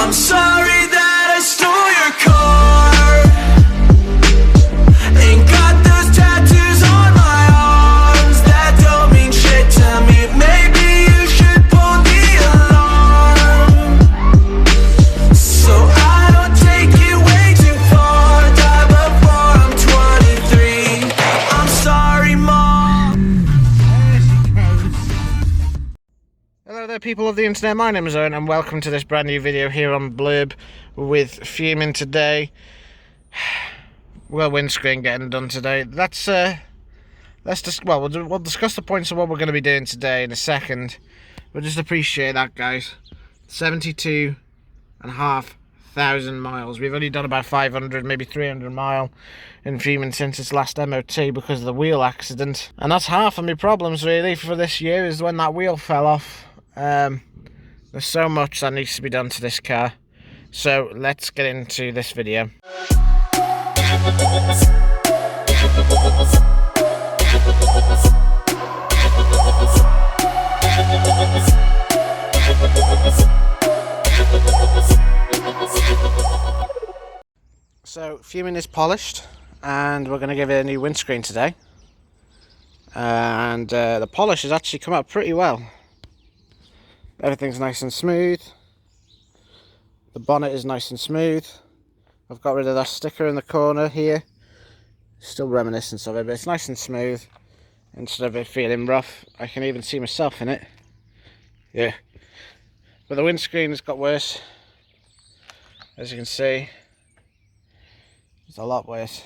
I'm sorry that I stole your car. Ain't got those tattoos on my arms that don't mean shit to me. Maybe you should pull the alarm, so I don't take it way too far. Die before I'm 23. I'm sorry, Mom. Hello there, people of the internet. My name is Owen and welcome to this brand new video here on Blurb with Fuming today. Well, windscreen getting done today. Let's just we'll discuss the points of what we're going to be doing today in a second. But just appreciate that, guys. 72,500 miles. We've only done about 500, maybe 300 mile in Fuming since its last MOT because of the wheel accident, and that's half of my problems really for this year, is when that wheel fell off. There's so much that needs to be done to this car, so let's get into this video. So Fuming is polished and we're going to give it a new windscreen today, and the polish has actually come out pretty well. Everything's nice and smooth. The bonnet is nice and smooth. I've got rid of that sticker in the corner here. Still reminiscent of it, but it's nice and smooth instead of it feeling rough. I can even see myself in it. Yeah. But the windscreen has got worse. As you can see, it's a lot worse.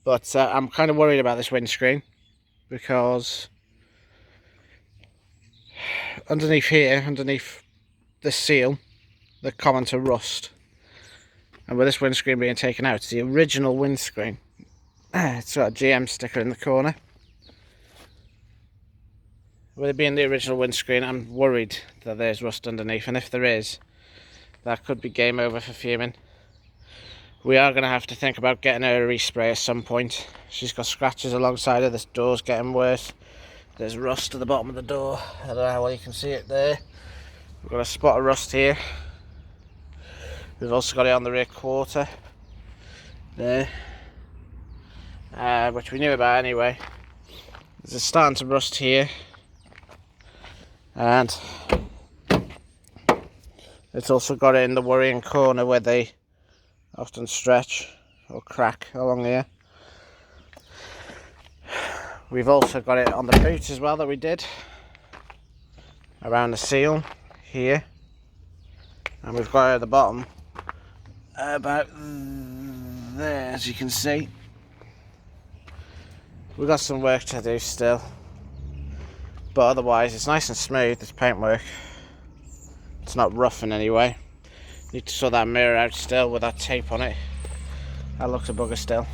But I'm kind of worried about this windscreen because underneath here, underneath the seal, they're common to rust. And with this windscreen being taken out, it's the original windscreen. It's got a GM sticker in the corner. With it being the original windscreen, I'm worried that there's rust underneath, and if there is, that could be game over for Fuming. We are going to have to think about getting her a respray at some point. She's got scratches alongside her. This door's getting worse. There's rust at the bottom of the door. I don't know how well you can see it there. We've got a spot of rust here. We've also got it on the rear quarter there, which we knew about anyway. It's starting to rust here, and it's also got it in the worrying corner where they often stretch or crack along here. We've also got it on the boot as well that we did around the seal here, and we've got it at the bottom about there, as you can see. We've got some work to do still, but otherwise it's nice and smooth, this paintwork. It's not rough in any way. Need to sort that mirror out still with that tape on it. That looks a bugger still.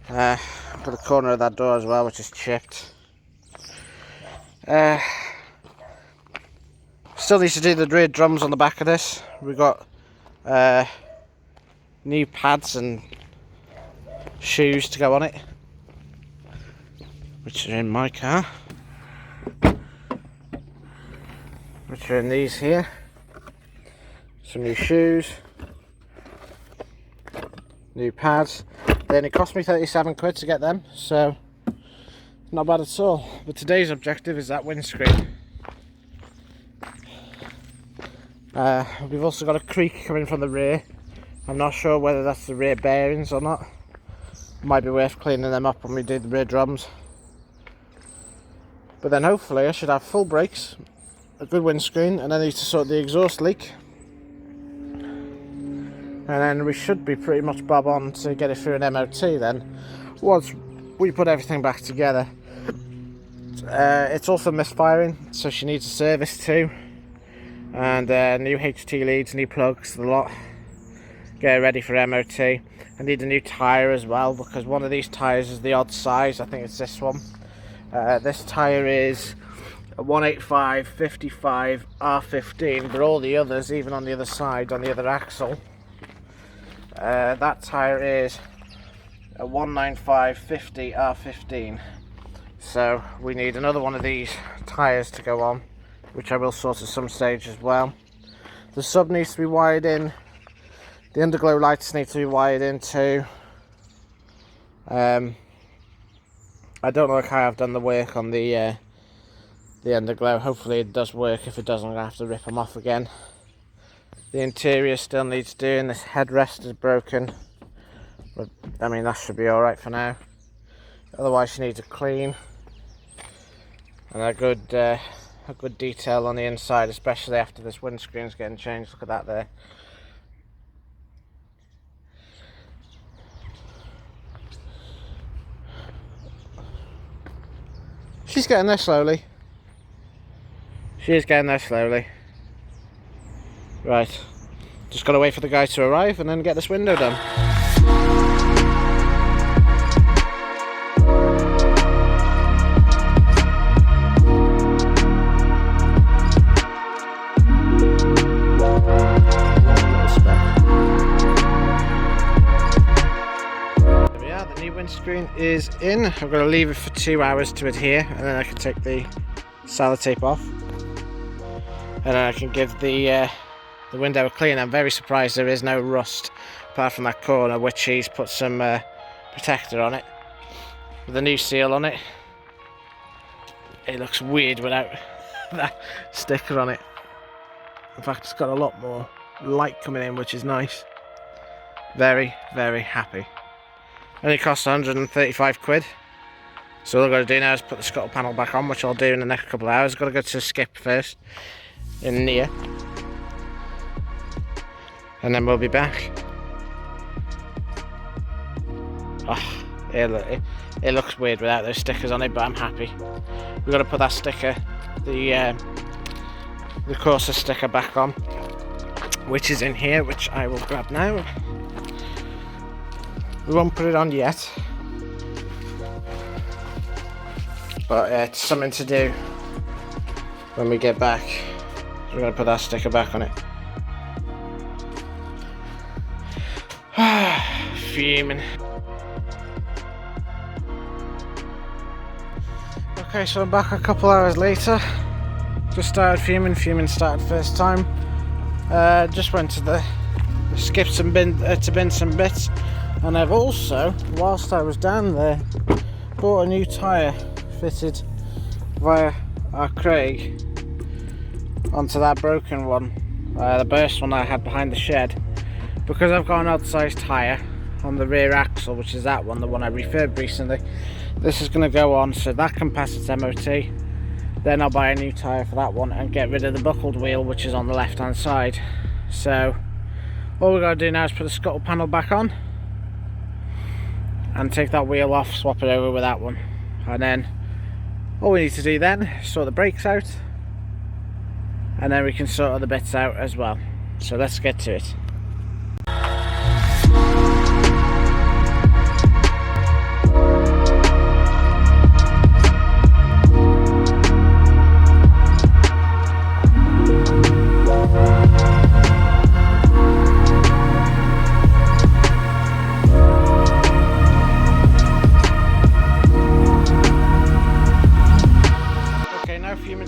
Got the corner of that door as well, which is chipped. Still needs to do the rear drums on the back of this. We've got new pads and shoes to go on it, which are in my car, which are in these here. Some new shoes, new pads. Then it cost me 37 quid to get them, so not bad at all. But today's objective is that windscreen. We've also got a creak coming from the rear. I'm not sure whether that's the rear bearings or not. Might be worth cleaning them up when we do the rear drums. But then hopefully I should have full brakes, a good windscreen, and I need to sort the exhaust leak. And then we should be pretty much bob on to get it through an MOT then, once we put everything back together. It's also misfiring, so she needs a service too. And new HT leads, new plugs, the lot. Get her ready for MOT. I need a new tyre as well, because one of these tyres is the odd size. I think it's this one. This tyre is a 185/55 R15, but all the others, even on the other side, on the other axle, that tyre is a 195/50 R15. So we need another one of these tyres to go on, which I will sort at some stage as well. The sub needs to be wired in. The underglow lights need to be wired in too. I don't know how I've done the work on the underglow. Hopefully it does work. If it doesn't, I'm going to have to rip them off again. The interior still needs doing. This headrest is broken, but I mean that should be alright for now. Otherwise she needs a clean and a good detail on the inside, especially after this windscreen's getting changed. Look at that there. She's getting there slowly. She is getting there slowly. Right, just gotta wait for the guy to arrive and then get this window done. There we are, the new windscreen is in. I'm gonna leave it for 2 hours to adhere, and then I can take the sellotape off. And then I can give the window a clean. I'm very surprised there is no rust apart from that corner, which he's put some protector on it with a new seal on it. It looks weird without that sticker on it. In fact, it's got a lot more light coming in, which is nice. Very, very happy. Only cost 135 quid. So all I've got to do now is put the scuttle panel back on, which I'll do in the next couple of hours. I've got to go to Skip first in near, and then we'll be back. Oh, it looks weird without those stickers on it, but I'm happy. We've got to put that sticker, the Corsa sticker, back on, which is in here, which I will grab now. We won't put it on yet, but it's something to do when we get back. We're going to put that sticker back on it. Fuming. Okay, so I'm back a couple hours later. Just started fuming. Fuming started first time. Just went to the skips and to bin some bits, and I've also, whilst I was down there, bought a new tyre fitted via our Craig onto that broken one, the burst one I had behind the shed, because I've got an odd sized tyre on the rear axle, which is that one, the one I refurbed recently. This is going to go on so that can pass its MOT. Then I'll buy a new tyre for that one and get rid of the buckled wheel, which is on the left hand side. So all we've got to do now is put the scuttle panel back on and take that wheel off, swap it over with that one, and then all we need to do then is sort the brakes out, and then we can sort other bits out as well. So let's get to it.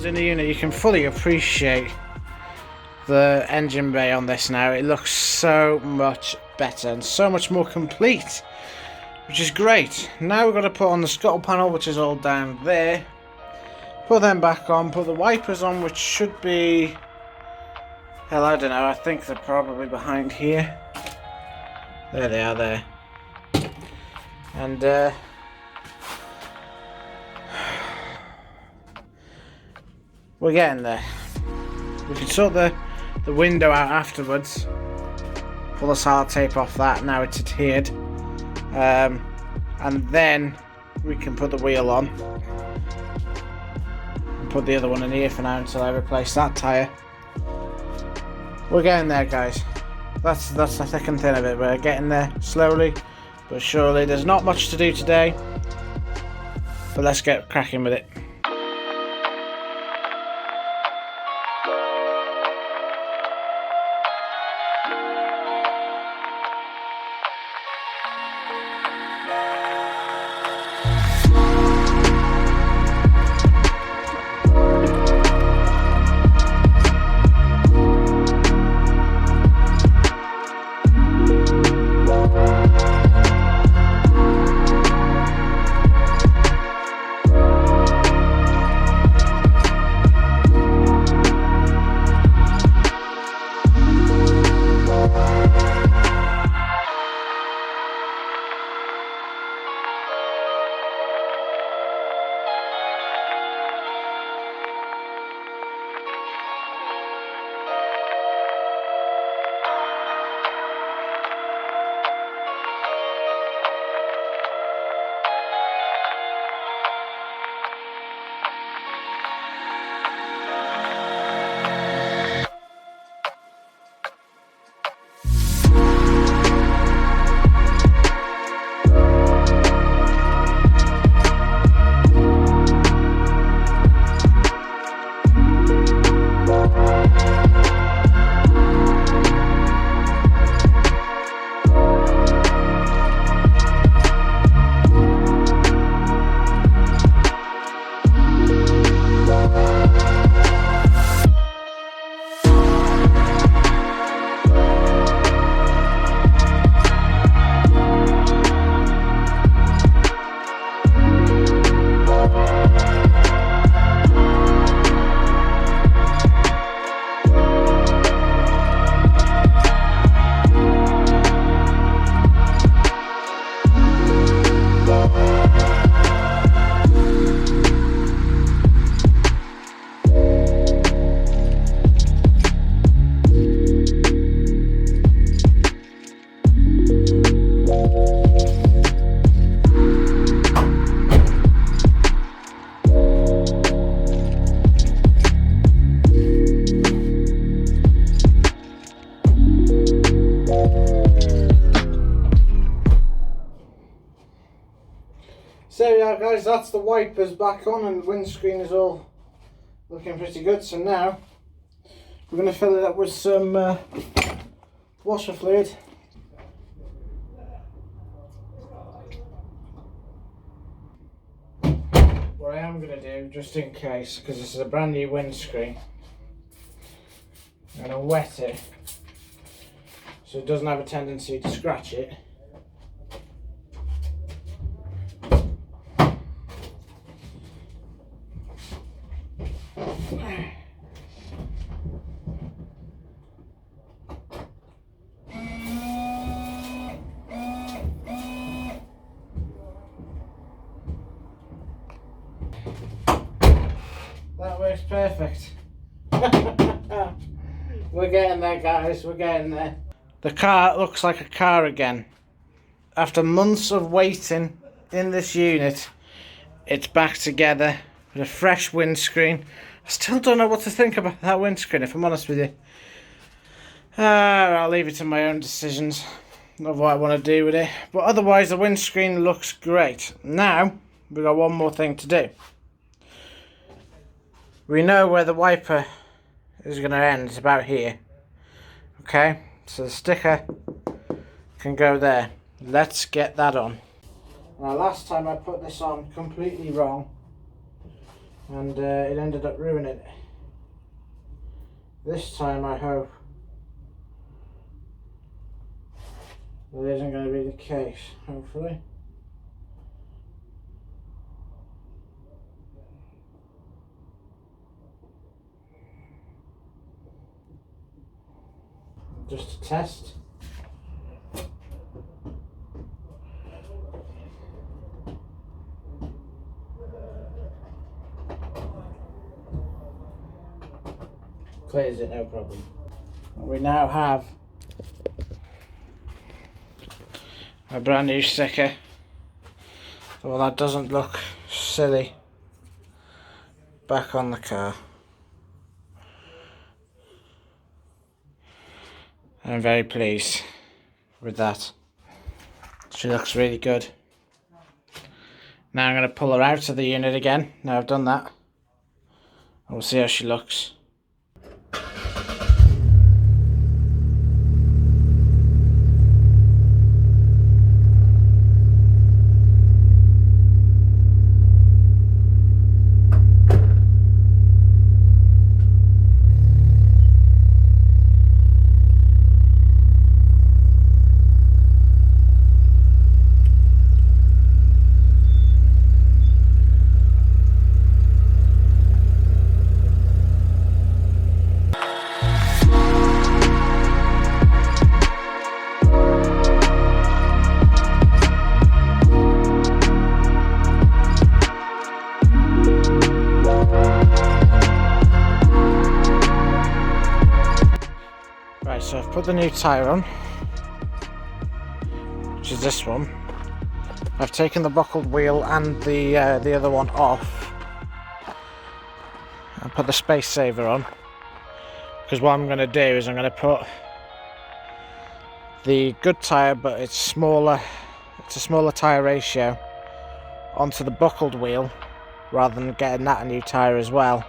In the unit, you can fully appreciate the engine bay on this now. It looks so much better and so much more complete, which is great. Now we've got to put on the scuttle panel, which is all down there, put them back on, put the wipers on, which should be, hell, I don't know, I think they're probably behind here. There they are there. And we're getting there. We can sort the window out afterwards. Pull the sellotape off that, now it's adhered. And then we can put the wheel on. And put the other one in here for now until I replace that tyre. We're getting there, guys. That's the thick and thin of it. We're getting there slowly but surely. There's not much to do today, but let's get cracking with it. now guys, that's the wipers back on and the windscreen is all looking pretty good. So now we're going to fill it up with some washer fluid. What I am going to do, just in case, because this is a brand new windscreen, I'm going to wet it so it doesn't have a tendency to scratch it. That works perfect. We're getting there guys, we're getting there. The car looks like a car again. After months of waiting in this unit, it's back together with a fresh windscreen. I still don't know what to think about that windscreen, if I'm honest with you. I'll leave it to my own decisions of what I want to do with it. But otherwise the windscreen looks great. Now, we've got one more thing to do. We know where the wiper is going to end, it's about here. Okay, so the sticker can go there. Let's get that on. Now last time I put this on completely wrong and it ended up ruining it. This time I hope that isn't going to be the case, hopefully. Just to test. Clears it, no problem. We now have a brand new sticker. Well, that doesn't look silly. Back on the car. I'm very pleased with that. She looks really good. Now I'm going to pull her out of the unit again. Now I've done that. We'll see how she looks. So I've put the new tyre on, which is this one. I've taken the buckled wheel and the other one off and put the space saver on, because what I'm going to do is I'm going to put the good tyre, but it's smaller, it's a smaller tyre ratio, onto the buckled wheel rather than getting that a new tyre as well.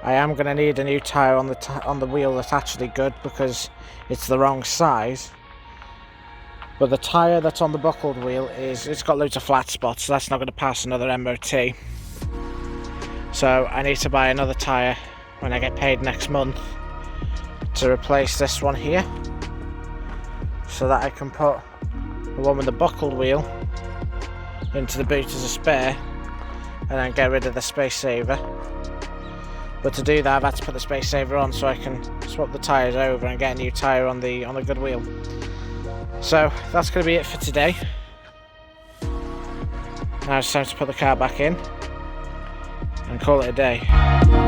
I am going to need a new tyre on the wheel that's actually good, because it's the wrong size. But the tyre that's on the buckled wheel it's got loads of flat spots, so that's not going to pass another MOT. So I need to buy another tyre when I get paid next month to replace this one here, so that I can put the one with the buckled wheel into the boot as a spare and then get rid of the space saver. But to do that I've had to put the space saver on so I can swap the tyres over and get a new tyre on the good wheel. So that's going to be it for today. Now it's time to put the car back in and call it a day.